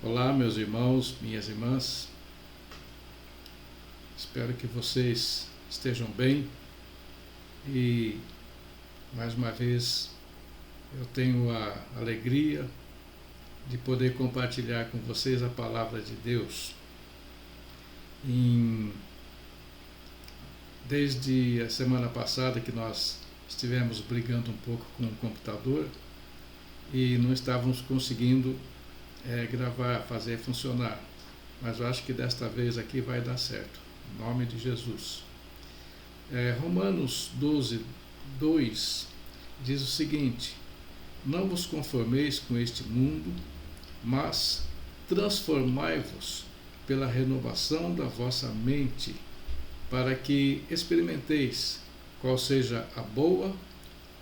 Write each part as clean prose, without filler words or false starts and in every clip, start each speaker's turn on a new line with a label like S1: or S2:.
S1: Olá, meus irmãos, minhas irmãs. Espero que vocês estejam bem e, mais uma vez, eu tenho a alegria de poder compartilhar com vocês a palavra de Deus. Desde a semana passada que nós estivemos brigando um pouco com o computador e não estávamos conseguindo gravar, fazer funcionar. Mas eu acho que desta vez aqui vai dar certo, em nome de Jesus. Romanos 12, 2 diz o seguinte: não vos conformeis com este mundo, mas transformai-vos pela renovação da vossa mente, para que experimenteis qual seja a boa,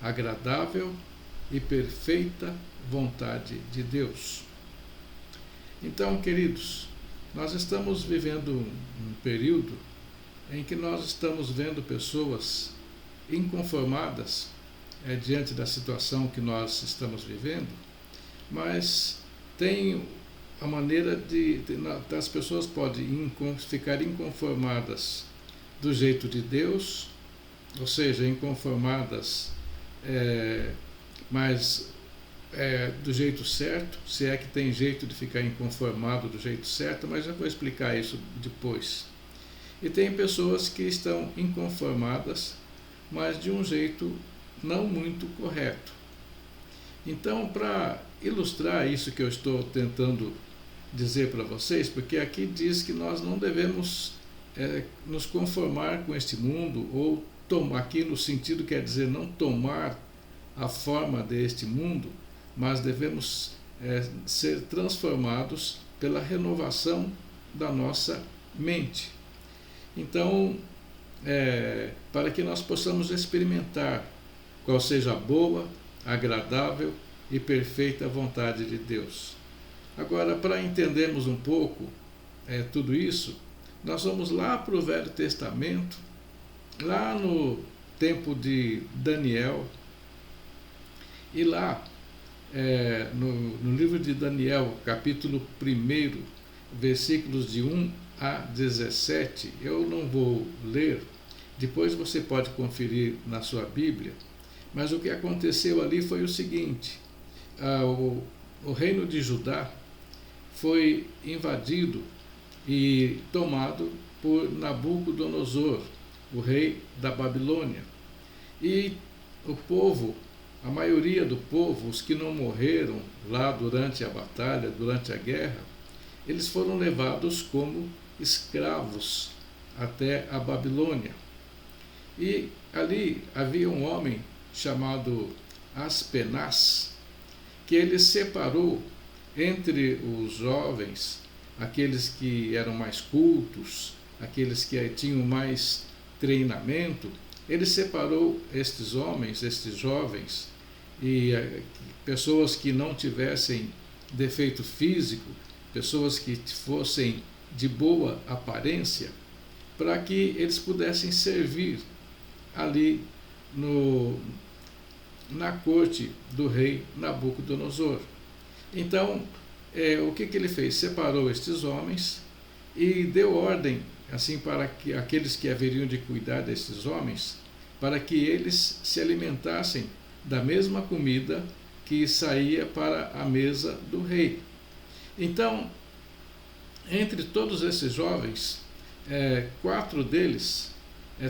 S1: agradável e perfeita vontade de Deus. Então, queridos, nós estamos vivendo um período em que nós estamos vendo pessoas inconformadas diante da situação que nós estamos vivendo, mas tem a maneira das pessoas podem ficar inconformadas do jeito de Deus, ou seja, inconformadas, mas do jeito certo, se é que tem jeito de ficar inconformado do jeito certo, mas eu vou explicar isso depois. E tem pessoas que estão inconformadas, mas de um jeito não muito correto. Então, para ilustrar isso que eu estou tentando dizer para vocês, porque aqui diz que nós não devemos nos conformar com este mundo, ou aqui no sentido quer dizer não tomar a forma deste mundo, mas devemos ser transformados pela renovação da nossa mente. Então, para que nós possamos experimentar qual seja a boa, agradável e perfeita vontade de Deus. Agora, para entendermos um pouco tudo isso, nós vamos lá para o Velho Testamento, lá no tempo de Daniel, e lá no livro de Daniel, capítulo 1, versículos de 1 a 17, eu não vou ler, depois você pode conferir na sua Bíblia, mas o que aconteceu ali foi o seguinte: o reino de Judá foi invadido e tomado por Nabucodonosor, o rei da Babilônia. E o povo, a maioria do povo, os que não morreram lá durante a batalha, durante a guerra, eles foram levados como escravos até a Babilônia. E ali havia um homem chamado Aspenaz, que ele separou entre os jovens, aqueles que eram mais cultos, aqueles que tinham mais treinamento. Ele separou estes homens, estes jovens, e pessoas que não tivessem defeito físico, pessoas que fossem de boa aparência, para que eles pudessem servir ali na corte do rei Nabucodonosor. Então, o que ele fez? Separou estes homens e deu ordem assim para que aqueles que haveriam de cuidar desses homens, para que eles se alimentassem da mesma comida que saía para a mesa do rei. Então, entre todos esses jovens, 4 deles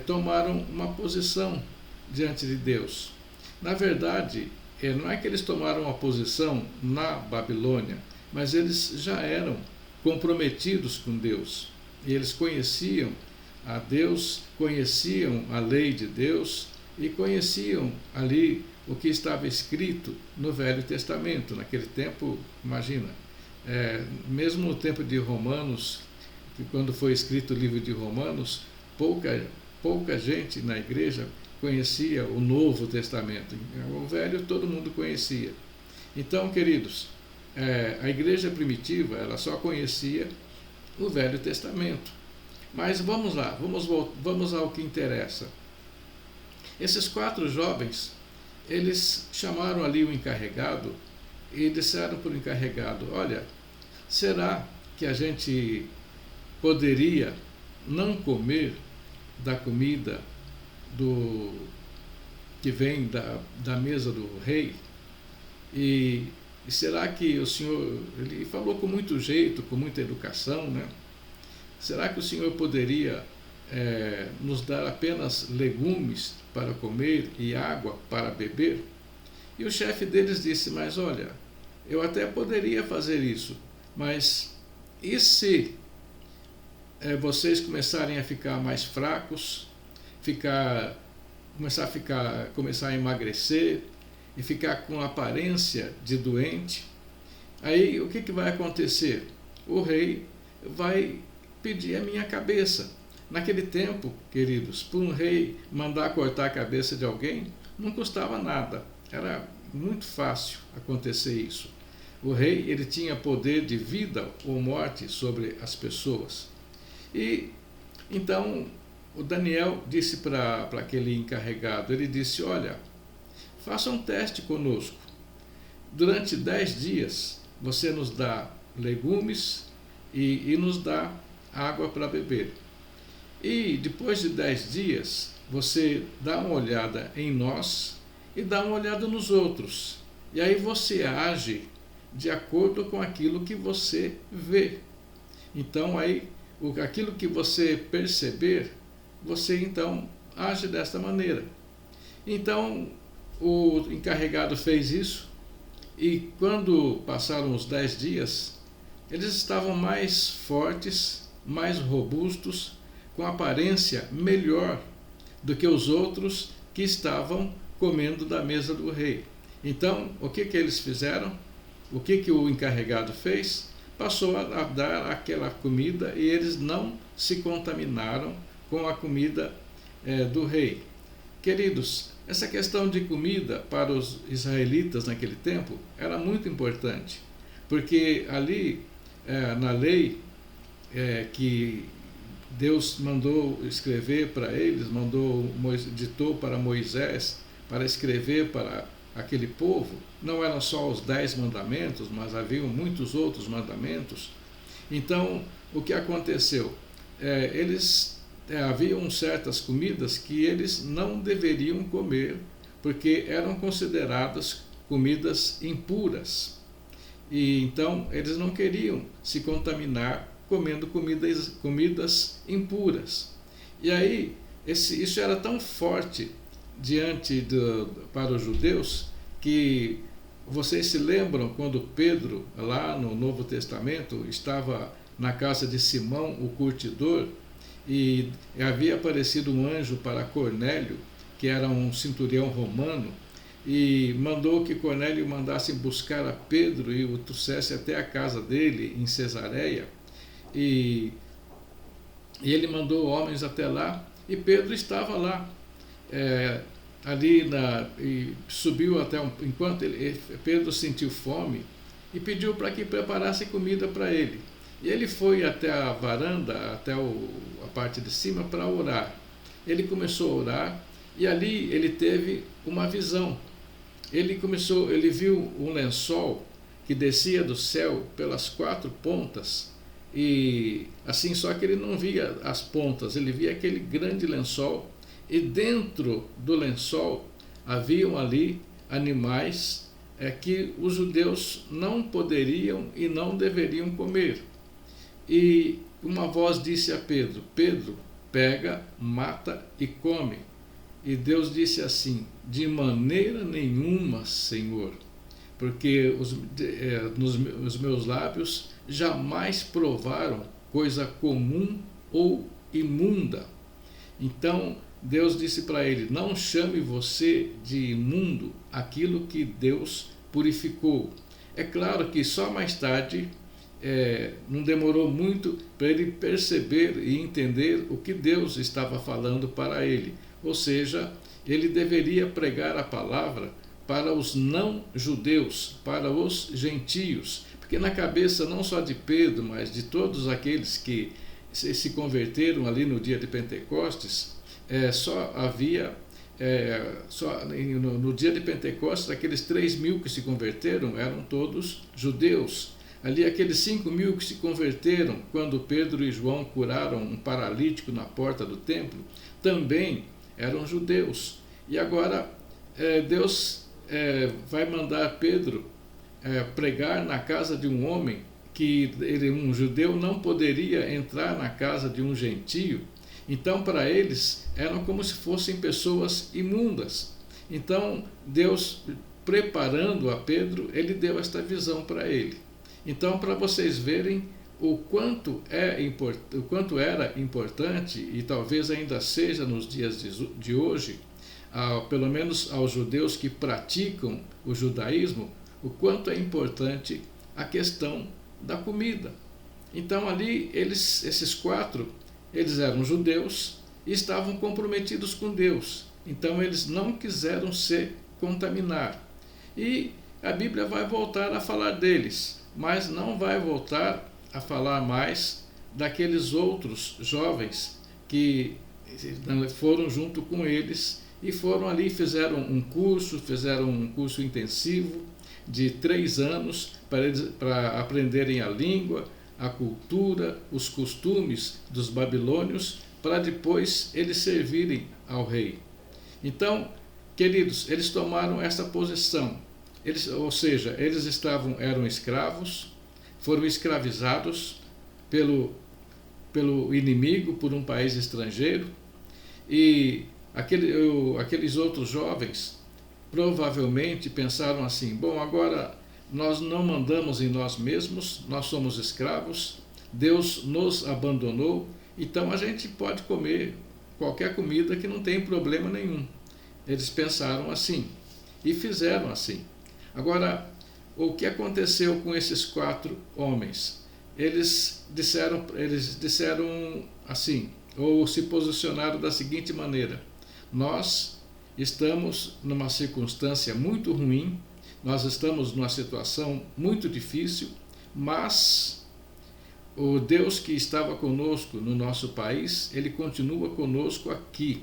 S1: tomaram uma posição diante de Deus. Na verdade, não é que eles tomaram uma posição na Babilônia, mas eles já eram comprometidos com Deus. E eles conheciam a Deus, conheciam a lei de Deus e conheciam ali o que estava escrito no Velho Testamento. Naquele tempo, imagina, mesmo no tempo de Romanos, quando foi escrito o livro de Romanos, pouca gente na igreja conhecia o Novo Testamento. O Velho todo mundo conhecia. Então, queridos, a igreja primitiva ela só conhecia o Velho Testamento. Mas vamos lá, vamos ao que interessa. Esses 4 jovens, eles chamaram ali o encarregado e disseram para o encarregado: olha, será que a gente poderia não comer da comida que vem da mesa do rei? E será que o Senhor, ele falou com muito jeito, com muita educação, né? Será que o Senhor poderia nos dar apenas legumes para comer e água para beber? E o chefe deles disse, mas olha, eu até poderia fazer isso, mas e se vocês começarem a ficar mais fracos, começar a emagrecer e ficar com aparência de doente? Aí o que vai acontecer? O rei vai pedir a minha cabeça. Naquele tempo, queridos, para um rei mandar cortar a cabeça de alguém, não custava nada. Era muito fácil acontecer isso. O rei, ele tinha poder de vida ou morte sobre as pessoas. E então o Daniel disse para aquele encarregado, ele disse, olha, faça um teste conosco. Durante 10 dias você nos dá legumes e nos dá água para beber. E depois de 10 dias você dá uma olhada em nós e dá uma olhada nos outros. E aí você age de acordo com aquilo que você vê. Então aí, aquilo que você perceber, você então age desta maneira. Então o encarregado fez isso, e quando passaram os 10 dias, eles estavam mais fortes, mais robustos, com aparência melhor do que os outros que estavam comendo da mesa do rei. Então, o que eles fizeram? O que o encarregado fez? Passou a dar aquela comida e eles não se contaminaram com a comida do rei. Queridos, essa questão de comida para os israelitas naquele tempo era muito importante, porque ali na lei que Deus mandou escrever para eles, ditou para Moisés para escrever para aquele povo, não eram só os 10 mandamentos, mas haviam muitos outros mandamentos. Então, o que aconteceu? Haviam certas comidas que eles não deveriam comer, porque eram consideradas comidas impuras. E então, eles não queriam se contaminar comendo comidas impuras. E aí, isso era tão forte para os judeus, que vocês se lembram quando Pedro, lá no Novo Testamento, estava na casa de Simão, o curtidor, e havia aparecido um anjo para Cornélio, que era um centurião romano, e mandou que Cornélio mandasse buscar a Pedro e o trouxesse até a casa dele, em Cesareia, e ele mandou homens até lá, e Pedro estava lá, e subiu enquanto Pedro sentiu fome, e pediu para que preparasse comida para ele. E ele foi até a varanda, até a parte de cima, para orar. Ele começou a orar, e ali ele teve uma visão. Ele viu um lençol que descia do céu pelas 4 pontas, e assim, só que ele não via as pontas, ele via aquele grande lençol, e dentro do lençol haviam ali animais que os judeus não poderiam e não deveriam comer. E uma voz disse a Pedro, Pedro, pega, mata e come. E Deus disse assim, de maneira nenhuma, Senhor, porque os meus lábios jamais provaram coisa comum ou imunda. Então Deus disse para ele, não chame você de imundo aquilo que Deus purificou. É claro que só mais tarde, não demorou muito para ele perceber e entender o que Deus estava falando para ele. Ou seja, ele deveria pregar a palavra para os não-judeus, para os gentios, porque na cabeça não só de Pedro, mas de todos aqueles que se converteram ali no dia de Pentecostes, só havia, no dia de Pentecostes, aqueles 3.000 que se converteram eram todos judeus. Ali aqueles 5.000 que se converteram quando Pedro e João curaram um paralítico na porta do templo, também eram judeus. E agora Deus vai mandar Pedro pregar na casa de um homem que um judeu não poderia entrar na casa de um gentio. Então, para eles, eram como se fossem pessoas imundas. Então, Deus, preparando a Pedro, ele deu esta visão para ele. Então, para vocês verem o quanto era importante, e talvez ainda seja nos dias de hoje, pelo menos aos judeus que praticam o judaísmo, o quanto é importante a questão da comida. Então ali esses 4, eles eram judeus e estavam comprometidos com Deus. Então eles não quiseram se contaminar. E a Bíblia vai voltar a falar deles, mas não vai voltar a falar mais daqueles outros jovens que foram junto com eles e foram ali, fizeram um curso intensivo de 3 anos para aprenderem a língua, a cultura, os costumes dos babilônios, para depois eles servirem ao rei. Então, queridos, eles tomaram essa posição. Ou seja, eles eram escravos, foram escravizados pelo inimigo, por um país estrangeiro, e aqueles outros jovens provavelmente pensaram assim: bom, agora nós não mandamos em nós mesmos, nós somos escravos, Deus nos abandonou, então a gente pode comer qualquer comida que não tem problema nenhum. Eles pensaram assim e fizeram assim. Agora, o que aconteceu com esses 4 homens? Eles disseram assim, ou se posicionaram da seguinte maneira: nós estamos numa circunstância muito ruim, nós estamos numa situação muito difícil, mas o Deus que estava conosco no nosso país, ele continua conosco aqui.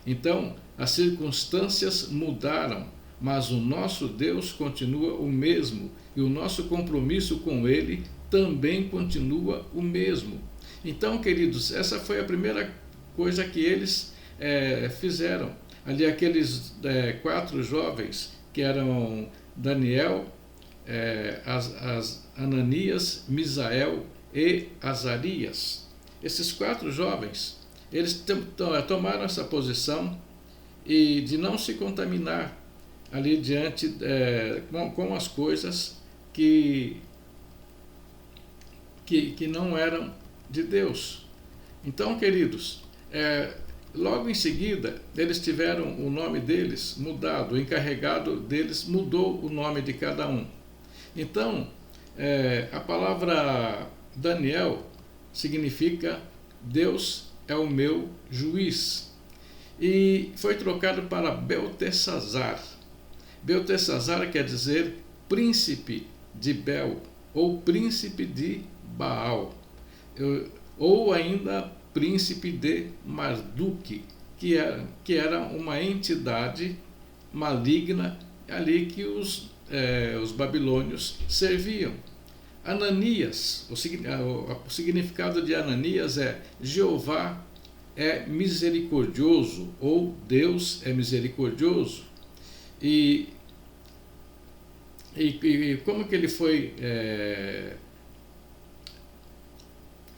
S1: Então, as circunstâncias mudaram, mas o nosso Deus continua o mesmo, e o nosso compromisso com ele também continua o mesmo. Então, queridos, essa foi a primeira coisa que eles fizeram. Ali aqueles 4 jovens, que eram Daniel, Ananias, Misael e Azarias. Esses 4 jovens, eles tomaram essa posição e de não se contaminar ali diante com as coisas que não eram de Deus. Então, queridos, logo em seguida, eles tiveram o nome deles mudado, o encarregado deles mudou o nome de cada um. Então, a palavra Daniel significa Deus é o meu juiz. E foi trocado para Beltesazar. Beltesazar quer dizer príncipe de Bel, ou príncipe de Baal, ou ainda príncipe de Marduk, que era uma entidade maligna ali que os babilônios serviam. Ananias, o significado de Ananias é Jeová é misericordioso, ou Deus é misericordioso. E como que ele foi...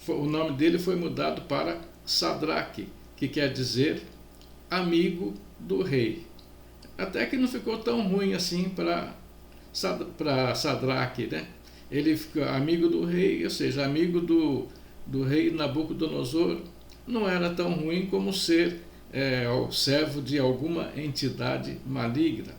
S1: o nome dele foi mudado para Sadraque, que quer dizer amigo do rei. Até que não ficou tão ruim assim para Sadraque, né? Ele ficou amigo do rei, ou seja, amigo do rei Nabucodonosor. Não era tão ruim como ser o servo de alguma entidade maligna.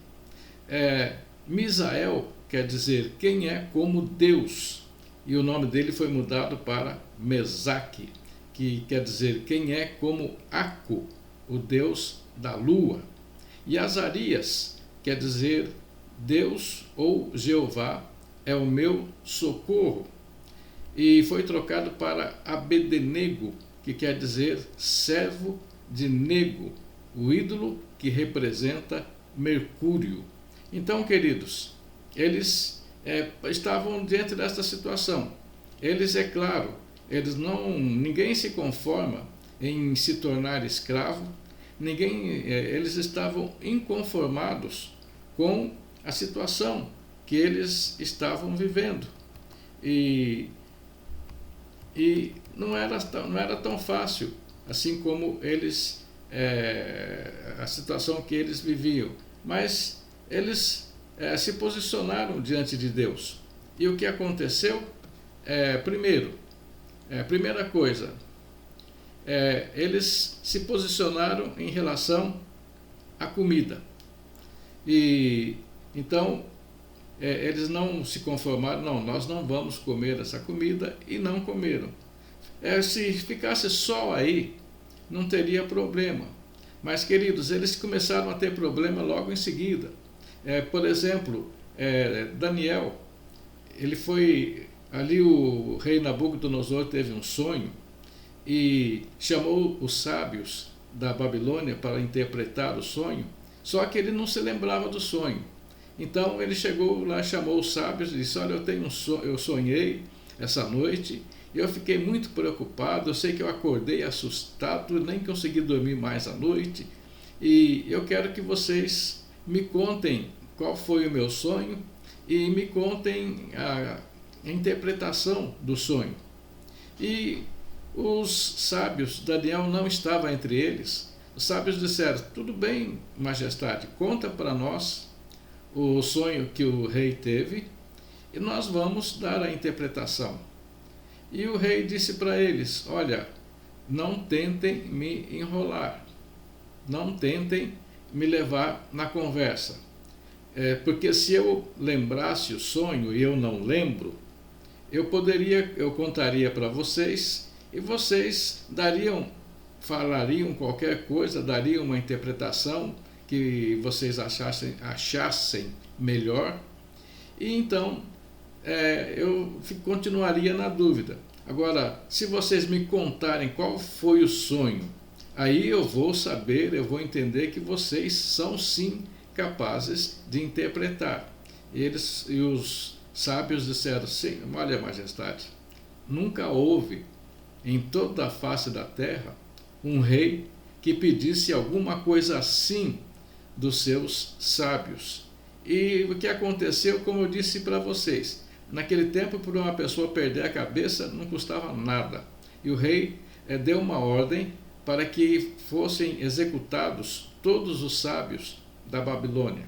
S1: Misael quer dizer quem é como Deus, e o nome dele foi mudado para Mesaque, que quer dizer quem é como Aco, o deus da lua. E Azarias quer dizer Deus ou Jeová é o meu socorro, e foi trocado para Abednego, que quer dizer servo de Nego, o ídolo que representa Mercúrio. Então, queridos, eles estavam diante desta situação. Eles, é claro, ninguém se conforma em se tornar escravo, eles estavam inconformados com a situação que eles estavam vivendo. E não era tão fácil, assim como a situação que eles viviam. Mas eles se posicionaram diante de Deus. E o que aconteceu? Primeira coisa, eles se posicionaram em relação à comida. E então eles não se conformaram, não, nós não vamos comer essa comida, e não comeram. Se ficasse só aí, não teria problema. Mas, queridos, eles começaram a ter problema logo em seguida. Por exemplo, Daniel, ali o rei Nabucodonosor teve um sonho e chamou os sábios da Babilônia para interpretar o sonho, só que ele não se lembrava do sonho. Então ele chegou lá, chamou os sábios e disse: olha, eu sonhei essa noite, e eu fiquei muito preocupado, eu sei que eu acordei assustado, nem consegui dormir mais à noite, e eu quero que vocês me contem qual foi o meu sonho e me contem a interpretação do sonho. E os sábios, Daniel não estava entre eles. Os sábios disseram: tudo bem, majestade, conta para nós o sonho que o rei teve e nós vamos dar a interpretação. E o rei disse para eles: olha, não tentem me enrolar, não tentem me levar na conversa, porque se eu lembrasse o sonho e eu não lembro, eu contaria para vocês e vocês falariam qualquer coisa, dariam uma interpretação que vocês achassem melhor, e então eu continuaria na dúvida. Agora, se vocês me contarem qual foi o sonho, aí eu vou saber, eu vou entender que vocês são sim capazes de interpretar. E os sábios disseram: sim, olha, majestade, nunca houve em toda a face da terra um rei que pedisse alguma coisa assim dos seus sábios. E o que aconteceu, como eu disse para vocês, naquele tempo, por uma pessoa perder a cabeça, não custava nada. E o rei deu uma ordem para que fossem executados todos os sábios da Babilônia.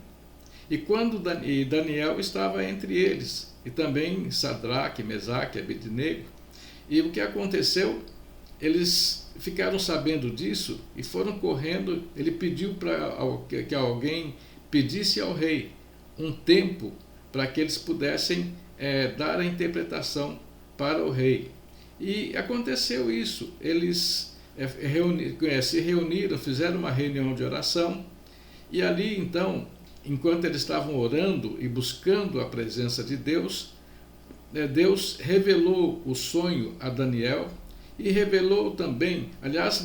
S1: E quando Daniel estava entre eles, e também Sadraque, Mesaque, Abednego. E o que aconteceu? Eles ficaram sabendo disso e foram correndo. Ele pediu para que alguém pedisse ao rei um tempo para que eles pudessem dar a interpretação para o rei. E aconteceu isso. Eles se reuniram, fizeram uma reunião de oração, e ali então, enquanto eles estavam orando e buscando a presença de Deus, Deus revelou o sonho a Daniel, e revelou também, aliás,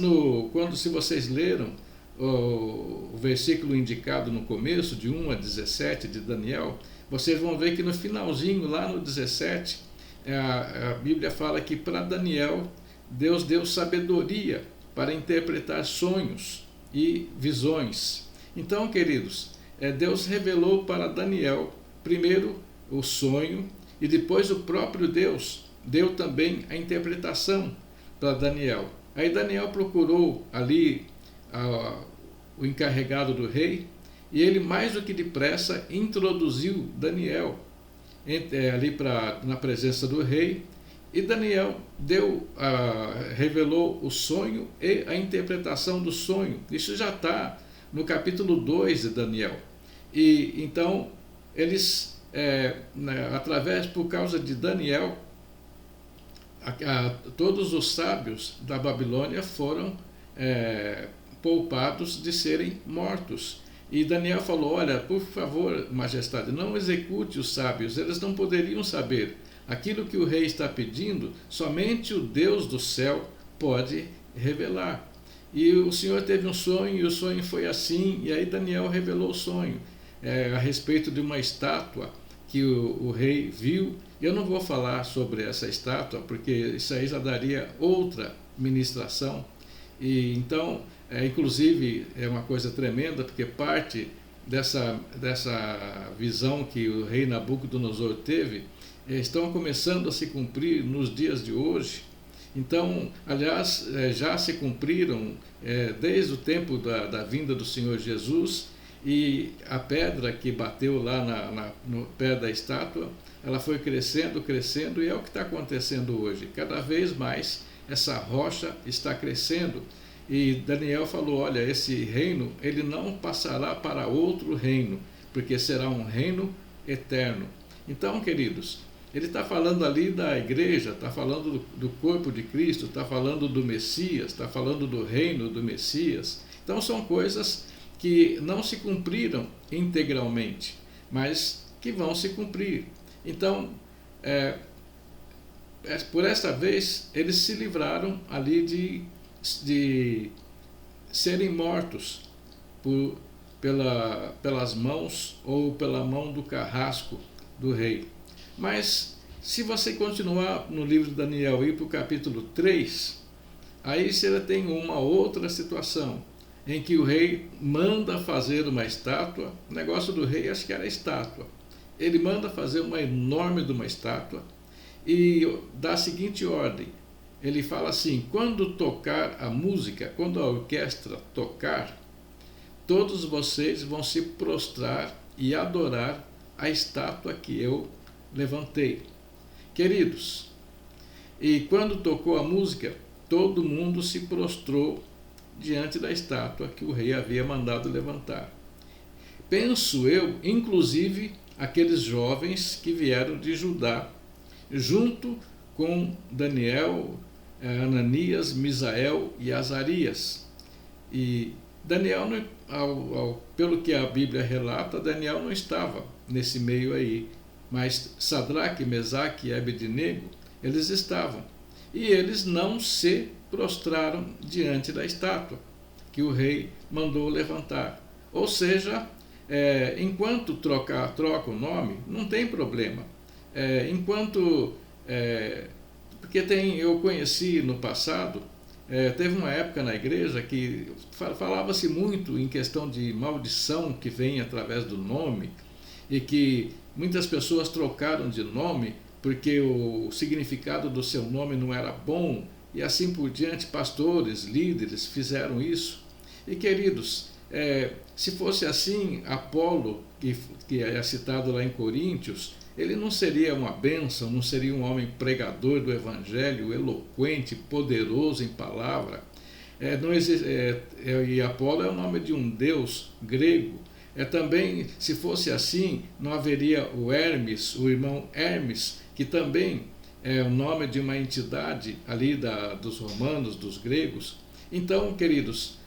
S1: se vocês leram o versículo indicado no começo, de 1 a 17 de Daniel, vocês vão ver que no finalzinho, lá no 17, a Bíblia fala que para Daniel, Deus deu sabedoria para interpretar sonhos e visões. Então, queridos, Deus revelou para Daniel primeiro o sonho, e depois o próprio Deus deu também a interpretação para Daniel. Aí Daniel procurou ali o encarregado do rei, e ele, mais do que depressa, introduziu Daniel ali na presença do rei, e Daniel revelou o sonho e a interpretação do sonho. Isso já está no capítulo 2 de Daniel. E então eles, por causa de Daniel, todos os sábios da Babilônia foram poupados de serem mortos. E Daniel falou: olha, por favor, majestade, não execute os sábios, eles não poderiam saber. Aquilo que o rei está pedindo, somente o Deus do céu pode revelar. E o Senhor teve um sonho, e o sonho foi assim, e aí Daniel revelou o sonho a respeito de uma estátua que o rei viu. Eu não vou falar sobre essa estátua, porque isso aí já daria outra ministração. E então, inclusive, é uma coisa tremenda, porque parte dessa visão que o rei Nabucodonosor teve estão começando a se cumprir nos dias de hoje. Então, aliás, já se cumpriram desde o tempo da vinda do Senhor Jesus, e a pedra que bateu lá no pé da estátua, ela foi crescendo, crescendo, e é o que está acontecendo hoje. Cada vez mais essa rocha está crescendo, e Daniel falou, olha, esse reino, ele não passará para outro reino, porque será um reino eterno. Então, queridos, ele está falando ali da igreja, está falando do corpo de Cristo, está falando do Messias, está falando do reino do Messias. Então são coisas que não se cumpriram integralmente, mas que vão se cumprir. Então, por esta vez, eles se livraram ali de serem mortos pelas mãos ou pela mão do carrasco do rei. Mas, se você continuar no livro de Daniel e ir para o capítulo 3, aí você tem uma outra situação, em que o rei manda fazer uma estátua. O negócio do rei, acho que era a estátua. Ele manda fazer uma enorme de uma estátua e dá a seguinte ordem. Ele fala assim, quando tocar a música, quando a orquestra tocar, todos vocês vão se prostrar e adorar a estátua que eu levantei. Queridos, e quando tocou a música, todo mundo se prostrou diante da estátua que o rei havia mandado levantar. Penso eu, inclusive, aqueles jovens que vieram de Judá, junto com Daniel, Ananias, Misael e Azarias. E Daniel, pelo que a Bíblia relata, Daniel não estava nesse meio aí, mas Sadraque, Mesaque e Abednego, eles estavam. E eles não se prostraram diante da estátua que o rei mandou levantar. Ou seja, enquanto troca o nome, não tem problema. Porque eu conheci no passado, teve uma época na igreja que falava-se muito em questão de maldição que vem através do nome, e que muitas pessoas trocaram de nome porque o significado do seu nome não era bom, e assim por diante. Pastores, líderes fizeram isso. E queridos, se fosse assim, Apolo, que é citado lá em Coríntios, ele não seria uma bênção, não seria um homem pregador do evangelho, eloquente, poderoso em palavra. E Apolo é o nome de um deus grego. Também, se fosse assim, não haveria o Hermes, o irmão Hermes, que também é o nome de uma entidade ali dos romanos, dos gregos. Então, queridos,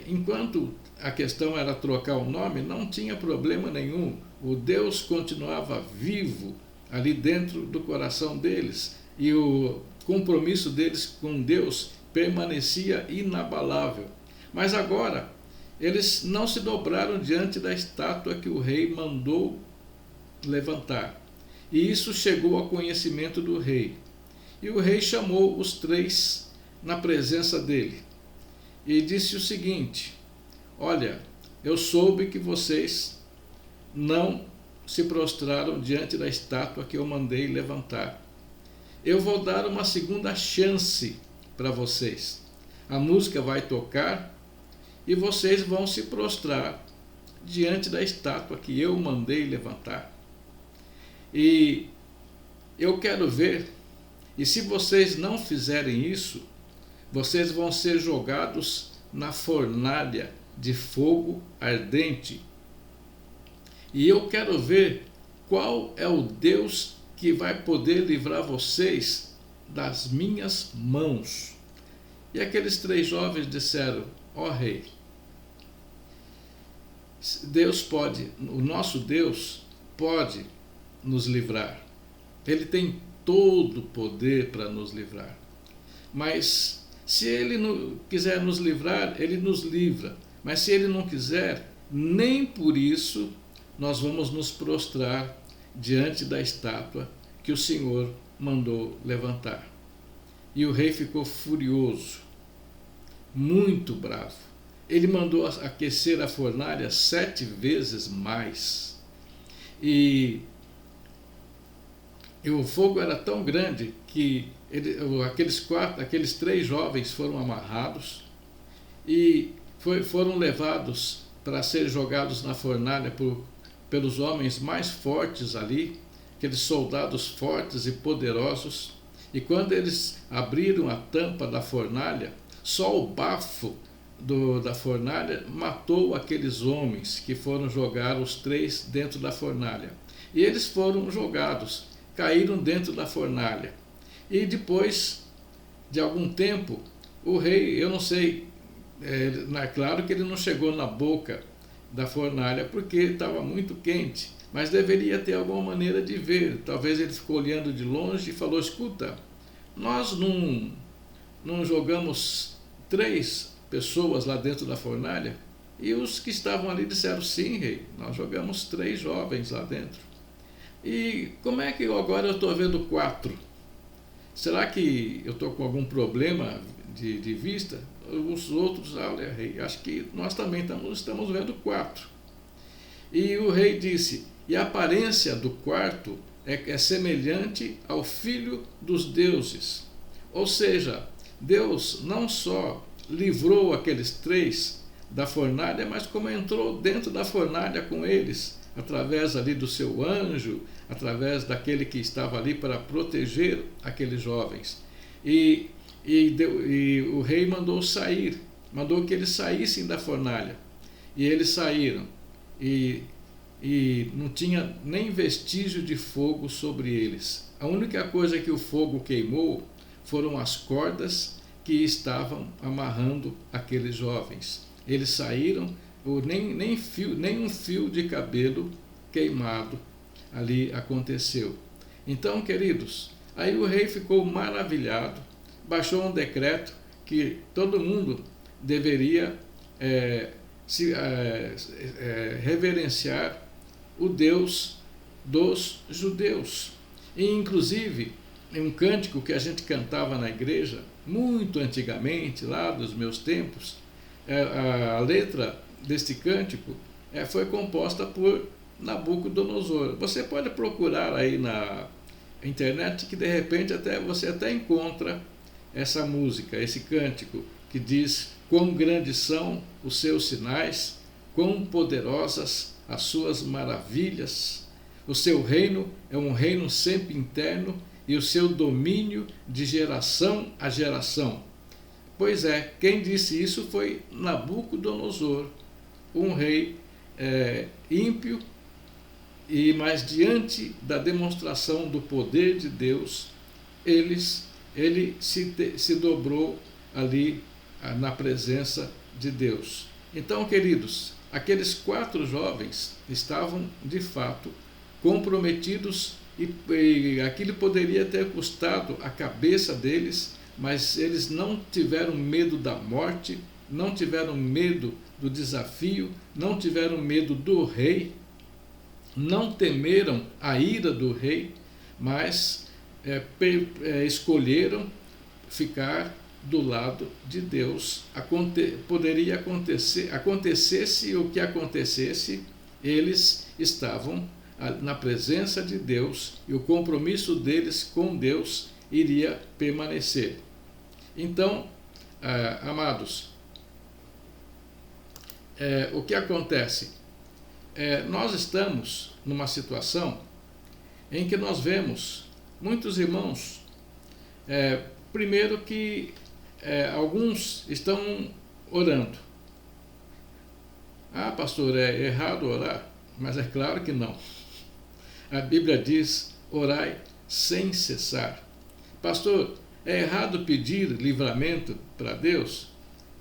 S1: enquanto a questão era trocar o nome, não tinha problema nenhum. O Deus continuava vivo ali dentro do coração deles, e o compromisso deles com Deus permanecia inabalável. Mas agora, eles não se dobraram diante da estátua que o rei mandou levantar. E isso chegou ao conhecimento do rei. E o rei chamou os três na presença dele e disse o seguinte: olha, eu soube que vocês não se prostraram diante da estátua que eu mandei levantar. Eu vou dar uma segunda chance para vocês. A música vai tocar e vocês vão se prostrar diante da estátua que eu mandei levantar. E eu quero ver, e se vocês não fizerem isso, vocês vão ser jogados na fornalha de fogo ardente. E eu quero ver qual é o Deus que vai poder livrar vocês das minhas mãos. E aqueles três jovens disseram: ó rei, Deus pode, o nosso Deus pode nos livrar. Ele tem todo o poder para nos livrar. Mas se ele não quiser nos livrar, ele nos livra. Mas se ele não quiser, nem por isso nós vamos nos prostrar diante da estátua que o Senhor mandou levantar. E o rei ficou furioso, muito bravo. Ele mandou aquecer a fornalha 7 vezes mais. E o fogo era tão grande que aqueles 3 jovens foram amarrados e foram levados para ser jogados na fornalha pelos homens mais fortes ali, aqueles soldados fortes e poderosos. E quando eles abriram a tampa da fornalha, só o bafo da fornalha matou aqueles homens que foram jogar os 3 dentro da fornalha. E eles foram jogados, caíram dentro da fornalha. E depois de algum tempo, o rei, eu não sei, claro que ele não chegou na boca da fornalha porque estava muito quente, mas deveria ter alguma maneira de ver. Talvez ele ficou olhando de longe e falou: escuta, nós não jogamos 3 pessoas lá dentro da fornalha? E os que estavam ali disseram: sim, rei, nós jogamos 3 jovens lá dentro. E como é que agora eu estou vendo 4? Será que eu estou com algum problema de vista? Os outros, olha, rei, acho que nós também estamos vendo 4. E o rei disse: e a aparência do quarto é semelhante ao filho dos deuses. Ou seja, Deus não só livrou aqueles 3 da fornalha, mas como entrou dentro da fornalha com eles, através ali do seu anjo, através daquele que estava ali para proteger aqueles jovens. E o rei mandou que eles saíssem da fornalha. E eles saíram. E não tinha nem vestígio de fogo sobre eles. A única coisa que o fogo queimou foram as cordas que estavam amarrando aqueles jovens. Eles saíram, nem um fio de cabelo queimado ali aconteceu. Então, queridos, aí o rei ficou maravilhado, baixou um decreto que todo mundo deveria reverenciar o Deus dos judeus. E, inclusive, em um cântico que a gente cantava na igreja, muito antigamente, lá dos meus tempos, a letra deste cântico foi composta por Nabucodonosor. Você pode procurar aí na internet que de repente você até encontra essa música, esse cântico, que diz: quão grandes são os seus sinais, quão poderosas as suas maravilhas. O seu reino é um reino sempre interno e o seu domínio de geração a geração. Pois é, quem disse isso foi Nabucodonosor, um rei ímpio, mas diante da demonstração do poder de Deus, ele se dobrou ali na presença de Deus. Então, queridos, aqueles 4 jovens estavam de fato comprometidos e aquilo poderia ter custado a cabeça deles, mas eles não tiveram medo da morte, não tiveram medo do desafio, não tiveram medo do rei, não temeram a ira do rei, mas escolheram ficar do lado de Deus. Poderia acontecer, acontecesse o que acontecesse, eles estavam na presença de Deus e o compromisso deles com Deus iria permanecer. Então, amados, o que acontece? Nós estamos numa situação em que nós vemos muitos irmãos, primeiro que alguns estão orando. Ah, pastor, é errado orar? Mas é claro que não. A Bíblia diz: orai sem cessar. Pastor, é errado pedir livramento para Deus?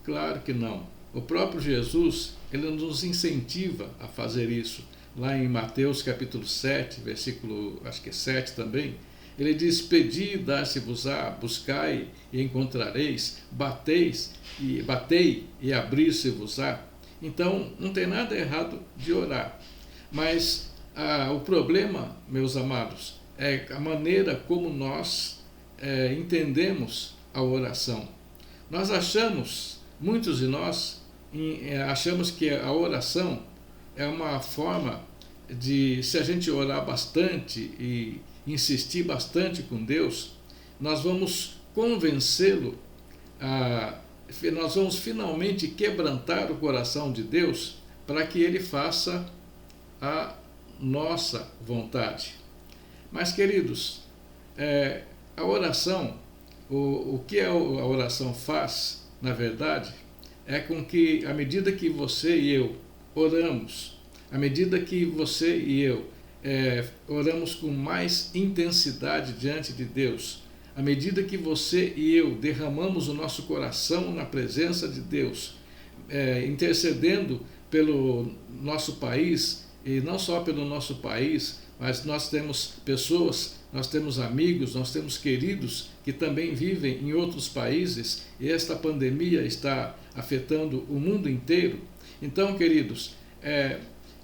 S1: Claro que não. O próprio Jesus, ele nos incentiva a fazer isso. Lá em Mateus capítulo 7, versículo, acho que 7 também, ele diz: pedi e dar-se-vos-á, buscai e encontrareis, batei e abrir-se-vos-á. Então, não tem nada errado de orar. Mas O problema, meus amados, é a maneira como nós entendemos a oração. Nós achamos, muitos de nós, achamos que a oração é uma forma de, se a gente orar bastante e insistir bastante com Deus, nós vamos convencê-lo, nós vamos finalmente quebrantar o coração de Deus para que Ele faça a nossa vontade. Mas, queridos, a oração, o que a oração faz, na verdade, é com que, à medida que você e eu oramos, à medida que você e eu oramos com mais intensidade diante de Deus, à medida que você e eu derramamos o nosso coração na presença de Deus, intercedendo pelo nosso país, e não só pelo nosso país, mas nós temos pessoas, nós temos amigos, nós temos queridos que também vivem em outros países, e esta pandemia está afetando o mundo inteiro. Então, queridos,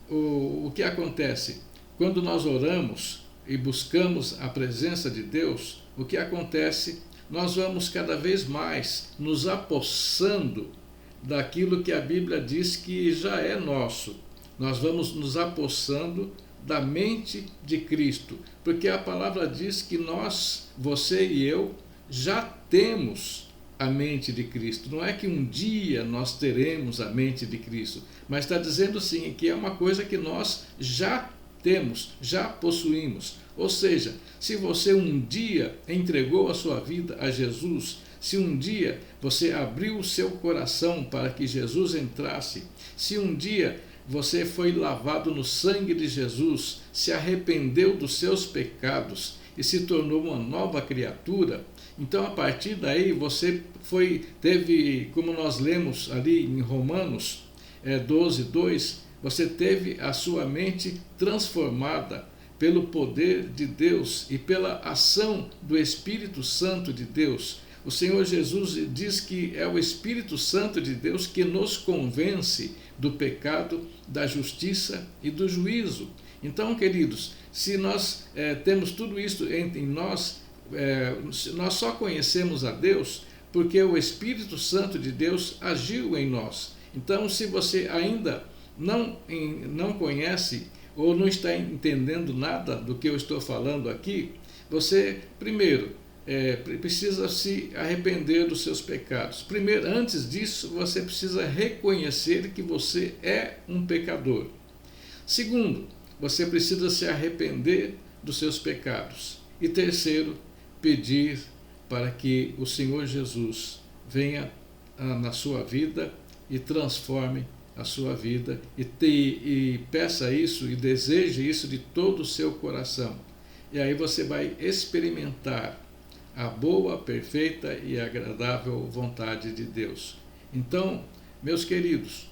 S1: o que acontece? Quando nós oramos e buscamos a presença de Deus, o que acontece? Nós vamos cada vez mais nos apossando daquilo que a Bíblia diz que já é nosso. Nós vamos nos apossando da mente de Cristo, porque a palavra diz que nós, você e eu, já temos a mente de Cristo. Não é que um dia nós teremos a mente de Cristo, mas está dizendo sim que é uma coisa que nós já temos, já possuímos. Ou seja, se você um dia entregou a sua vida a Jesus, se um dia você abriu o seu coração para que Jesus entrasse, se um dia você foi lavado no sangue de Jesus, se arrependeu dos seus pecados e se tornou uma nova criatura, então a partir daí você teve, como nós lemos ali em Romanos 12:2, você teve a sua mente transformada pelo poder de Deus e pela ação do Espírito Santo de Deus. O Senhor Jesus diz que é o Espírito Santo de Deus que nos convence do pecado, da justiça e do juízo. Então, queridos, se nós temos tudo isso em nós, nós só conhecemos a Deus porque o Espírito Santo de Deus agiu em nós. Então, se você ainda não conhece ou não está entendendo nada do que eu estou falando aqui, você, primeiro, precisa se arrepender dos seus pecados. Primeiro, antes disso, você precisa reconhecer que você é um pecador. Segundo, você precisa se arrepender dos seus pecados. E terceiro, pedir para que o Senhor Jesus venha na sua vida e transforme a sua vida e peça isso e deseje isso de todo o seu coração. E aí você vai experimentar a boa, perfeita e agradável vontade de Deus. Então, meus queridos,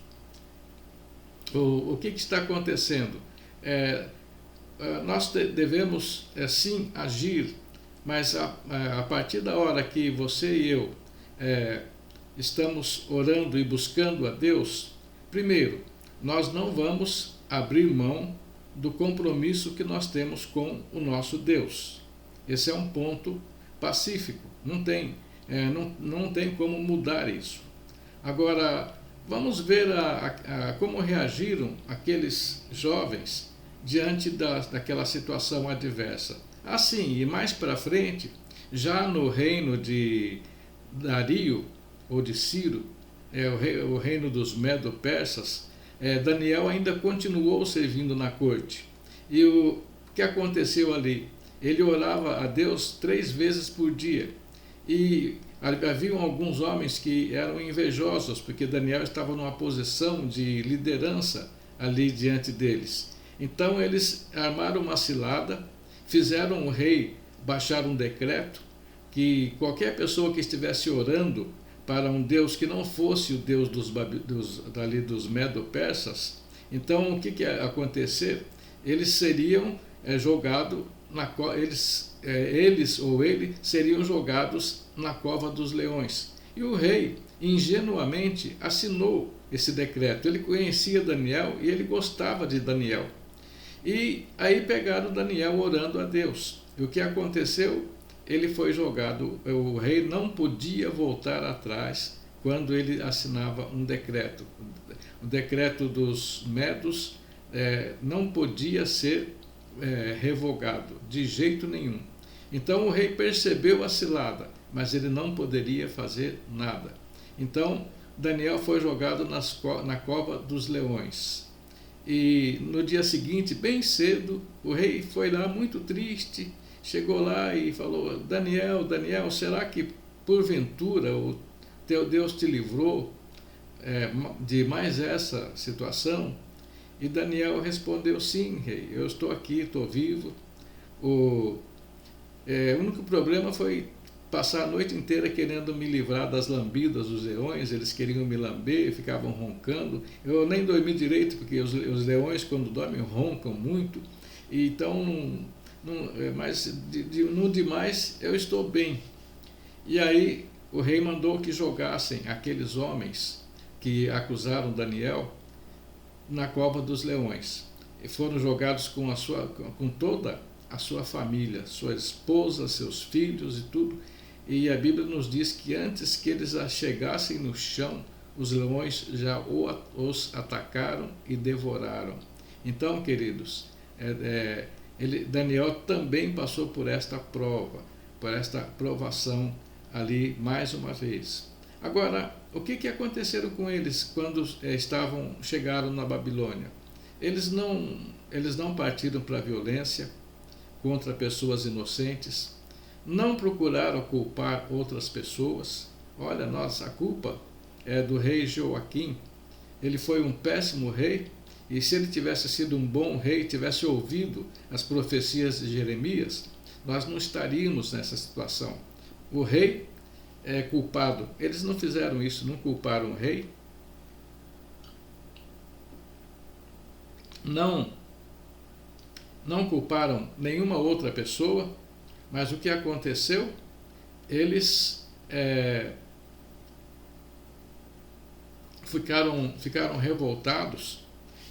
S1: o que está acontecendo? Nós devemos sim agir, mas a partir da hora que você e eu estamos orando e buscando a Deus, primeiro, nós não vamos abrir mão do compromisso que nós temos com o nosso Deus. Esse é um ponto pacífico, não tem como mudar isso. Agora, vamos ver como reagiram aqueles jovens diante daquela situação adversa. Assim, e mais para frente, já no reino de Dario, ou de Ciro, o reino dos Medo-Persas, Daniel ainda continuou servindo na corte. E o que aconteceu ali? Ele orava a Deus 3 vezes por dia. E haviam alguns homens que eram invejosos, porque Daniel estava numa posição de liderança ali diante deles. Então eles armaram uma cilada, fizeram o rei baixar um decreto que qualquer pessoa que estivesse orando para um Deus que não fosse o Deus dos Medo-Persas, então o que ia acontecer? Eles seriam jogados eles ou ele seriam jogados na cova dos leões. E o rei ingenuamente assinou esse decreto. Ele conhecia Daniel e ele gostava de Daniel. E aí pegaram Daniel orando a Deus. E o que aconteceu? Ele foi jogado, o rei não podia voltar atrás quando ele assinava um decreto. O decreto dos medos não podia ser revogado, de jeito nenhum. Então o rei percebeu a cilada, mas ele não poderia fazer nada. Então Daniel foi jogado na cova dos leões. E no dia seguinte, bem cedo, o rei foi lá muito triste, chegou lá e falou: Daniel, Daniel, será que porventura o teu Deus te livrou de mais essa situação? E Daniel respondeu: sim, rei, eu estou aqui, estou vivo. O único problema foi passar a noite inteira querendo me livrar das lambidas dos leões. Eles queriam me lamber, ficavam roncando. Eu nem dormi direito, porque os leões, quando dormem, roncam muito. E então, mas no demais, eu estou bem. E aí o rei mandou que jogassem aqueles homens que acusaram Daniel na cova dos leões. E foram jogados com toda a sua família, sua esposa, seus filhos e tudo. E a Bíblia nos diz que antes que eles chegassem no chão, os leões já os atacaram e devoraram. Então, queridos, Daniel também passou por esta prova, por esta provação ali mais uma vez. Agora, o que aconteceram com eles quando chegaram na Babilônia? Eles não partiram para a violência contra pessoas inocentes, não procuraram culpar outras pessoas. Olha, a culpa é do rei Joaquim. Ele foi um péssimo rei, e se ele tivesse sido um bom rei, tivesse ouvido as profecias de Jeremias, nós não estaríamos nessa situação. O rei é culpado. Eles não fizeram isso, não culparam o rei. Não culparam nenhuma outra pessoa, mas o que aconteceu? Eles ficaram revoltados,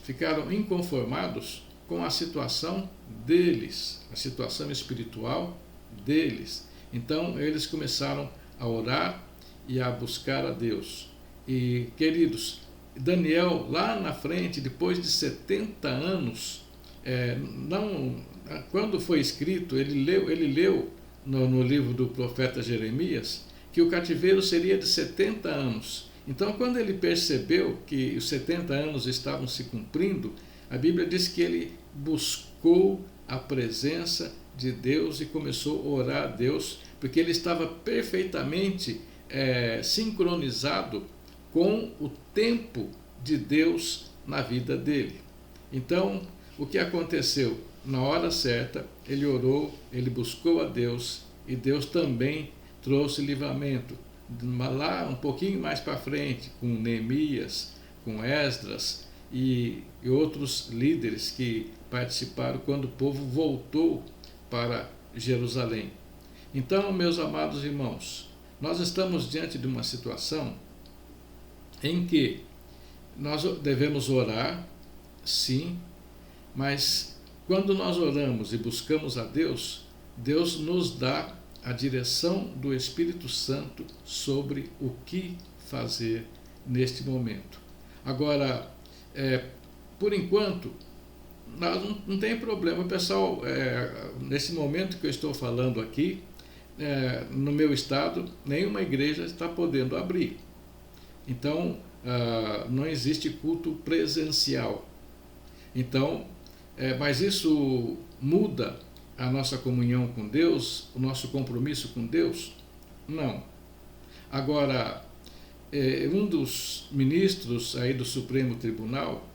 S1: ficaram inconformados com a situação deles, a situação espiritual deles. Então eles começaram a orar e a buscar a Deus. E, queridos, Daniel, lá na frente, depois de 70 anos, quando foi escrito, ele leu no livro do profeta Jeremias que o cativeiro seria de 70 anos. Então, quando ele percebeu que os 70 anos estavam se cumprindo, a Bíblia diz que ele buscou a presença de Deus e começou a orar a Deus, porque ele estava perfeitamente sincronizado com o tempo de Deus na vida dele. Então, o que aconteceu? Na hora certa, ele orou, ele buscou a Deus, e Deus também trouxe livramento. Lá um pouquinho mais para frente, com Neemias, com Esdras e outros líderes que participaram quando o povo voltou para Jerusalém. Então, meus amados irmãos, nós estamos diante de uma situação em que nós devemos orar, sim, mas quando nós oramos e buscamos a Deus, Deus nos dá a direção do Espírito Santo sobre o que fazer neste momento. Agora, por enquanto, não tem problema, pessoal. Nesse momento que eu estou falando aqui, no meu estado, nenhuma igreja está podendo abrir. Então, não existe culto presencial. Então, mas isso muda a nossa comunhão com Deus, o nosso compromisso com Deus? Não. Agora, um dos ministros aí do Supremo Tribunal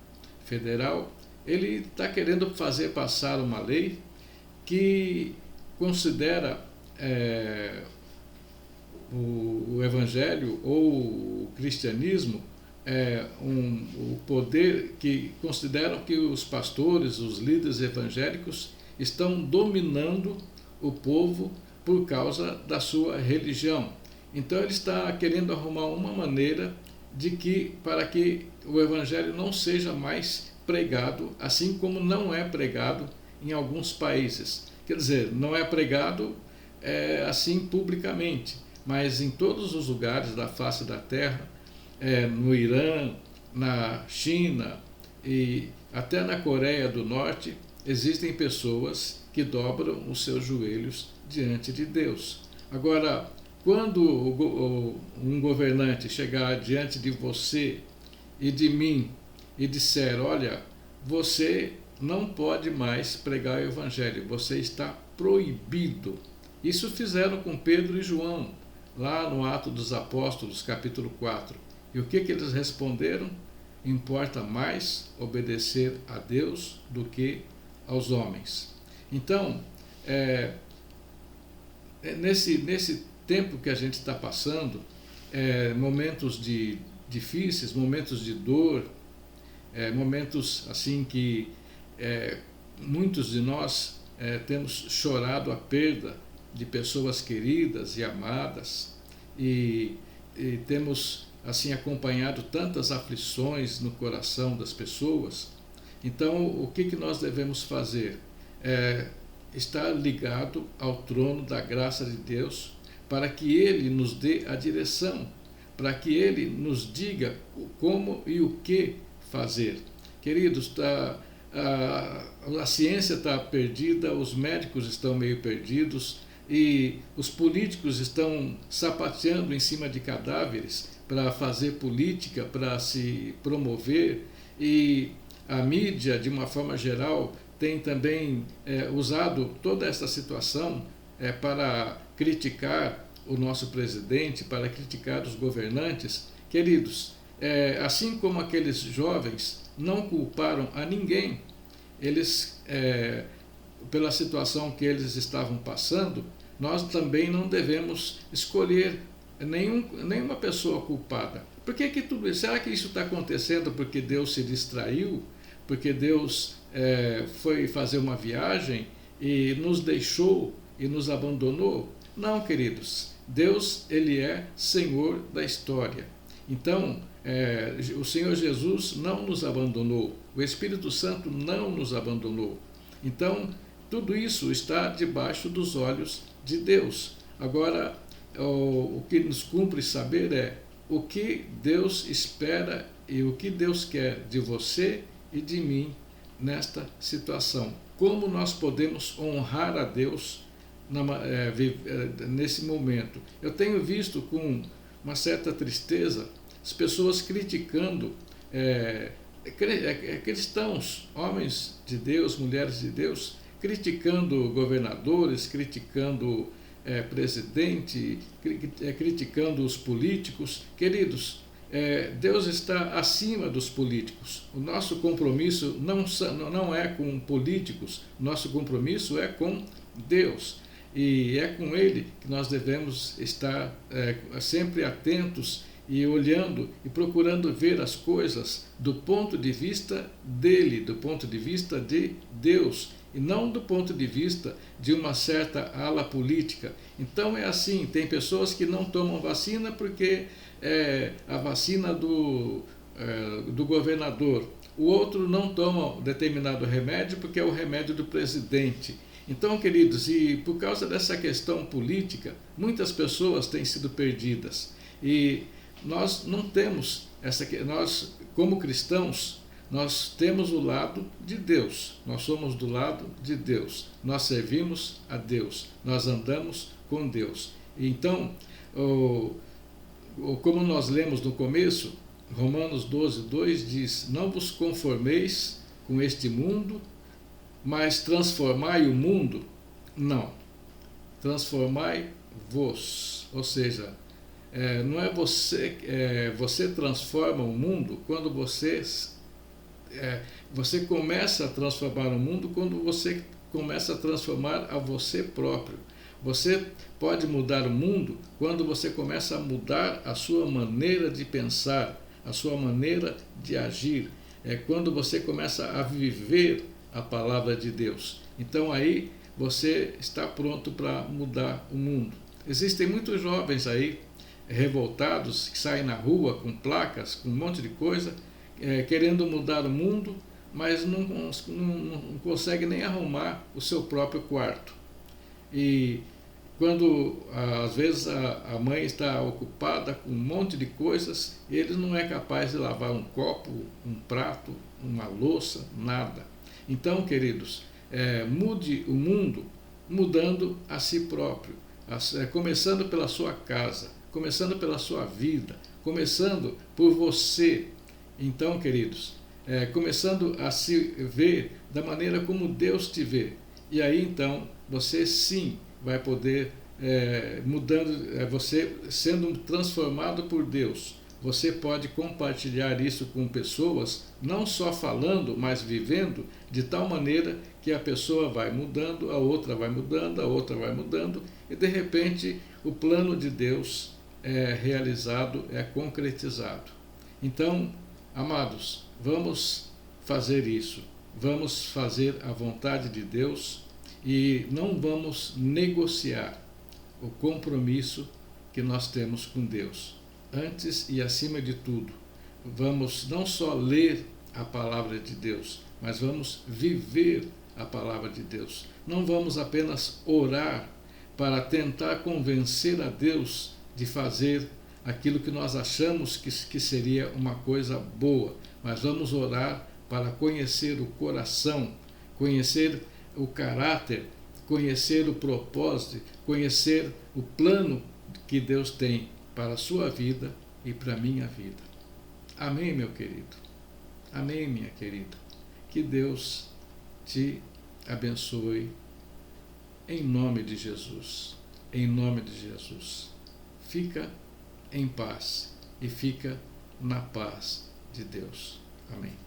S1: Federal, ele está querendo fazer passar uma lei que considera o Evangelho ou o cristianismo o poder, que consideram que os pastores, os líderes evangélicos estão dominando o povo por causa da sua religião. Então ele está querendo arrumar uma maneira para que o Evangelho não seja mais pregado, assim como não é pregado em alguns países. Quer dizer, não é pregado assim publicamente, mas em todos os lugares da face da terra, no Irã, na China e até na Coreia do Norte, existem pessoas que dobram os seus joelhos diante de Deus. Agora, quando um governante chegar diante de você e de mim e disser, olha, você não pode mais pregar o Evangelho, você está proibido. Isso fizeram com Pedro e João, lá no Atos dos Apóstolos, capítulo 4. E o que eles responderam? Importa mais obedecer a Deus do que aos homens. Então, nesse tempo que a gente está passando, momentos difíceis, momentos de dor, momentos assim que muitos de nós temos chorado a perda de pessoas queridas e amadas e temos assim acompanhado tantas aflições no coração das pessoas. Então, o que nós devemos fazer? Estar ligado ao trono da graça de Deus, para que Ele nos dê a direção, para que Ele nos diga como e o que fazer. Queridos, a ciência está perdida, os médicos estão meio perdidos e os políticos estão sapateando em cima de cadáveres para fazer política, para se promover, e a mídia, de uma forma geral, tem também usado toda essa situação para criticar o nosso presidente, para criticar os governantes. Queridos, assim como aqueles jovens não culparam a ninguém, eles, pela situação que eles estavam passando, nós também não devemos escolher nenhuma pessoa culpada. Por que tudo isso? Será que isso está acontecendo porque Deus se distraiu? Porque Deus foi fazer uma viagem e nos deixou e nos abandonou? Não, queridos. Deus, Ele é Senhor da história. Então, o Senhor Jesus não nos abandonou. O Espírito Santo não nos abandonou. Então, tudo isso está debaixo dos olhos de Deus. Agora, o que nos cumpre saber é o que Deus espera e o que Deus quer de você e de mim nesta situação. Como nós podemos honrar a Deus nesse momento. Eu tenho visto com uma certa tristeza as pessoas criticando cristãos, homens de Deus, mulheres de Deus, criticando governadores, criticando presidente, criticando os políticos. Queridos, Deus está acima dos políticos. O nosso compromisso não é com políticos, nosso compromisso é com Deus. E é com Ele que nós devemos estar sempre atentos e olhando e procurando ver as coisas do ponto de vista dele, do ponto de vista de Deus, e não do ponto de vista de uma certa ala política. Então é assim, tem pessoas que não tomam vacina porque é a vacina do governador, o outro não toma determinado remédio porque é o remédio do presidente. Então, queridos, e por causa dessa questão política, muitas pessoas têm sido perdidas. E nós não temos nós, como cristãos, nós temos o lado de Deus. Nós somos do lado de Deus. Nós servimos a Deus. Nós andamos com Deus. Então, como nós lemos no começo, Romanos 12:2 diz: não vos conformeis com este mundo, mas transformai o mundo. Não, transformai-vos. Ou seja, não é você transforma o mundo quando você começa a transformar o mundo quando você começa a transformar a você próprio. Você pode mudar o mundo quando você começa a mudar a sua maneira de pensar, a sua maneira de agir. É quando você começa a viver a palavra de Deus. Então aí você está pronto para mudar o mundo. Existem muitos jovens aí revoltados que saem na rua com placas, com um monte de coisa, querendo mudar o mundo, mas não consegue nem arrumar o seu próprio quarto. E quando às vezes a mãe está ocupada com um monte de coisas, ele não é capaz de lavar um copo, um prato, uma louça, nada. Então, queridos, mude o mundo mudando a si próprio, começando pela sua casa, começando pela sua vida, começando por você. Então, queridos, começando a se ver da maneira como Deus te vê. E aí, então, você sim vai poder, você sendo transformado por Deus, você pode compartilhar isso com pessoas, não só falando, mas vivendo, de tal maneira que a pessoa vai mudando, a outra vai mudando, a outra vai mudando, e de repente o plano de Deus é realizado, é concretizado. Então, amados, vamos fazer isso, vamos fazer a vontade de Deus e não vamos negociar o compromisso que nós temos com Deus. Antes e acima de tudo, vamos não só ler a palavra de Deus, mas vamos viver a palavra de Deus. Não vamos apenas orar para tentar convencer a Deus de fazer aquilo que nós achamos que seria uma coisa boa, mas vamos orar para conhecer o coração, conhecer o caráter, conhecer o propósito, conhecer o plano que Deus tem para a sua vida e para a minha vida. Amém, meu querido? Amém, minha querida? Que Deus te abençoe em nome de Jesus. Em nome de Jesus. Fica em paz e fica na paz de Deus. Amém.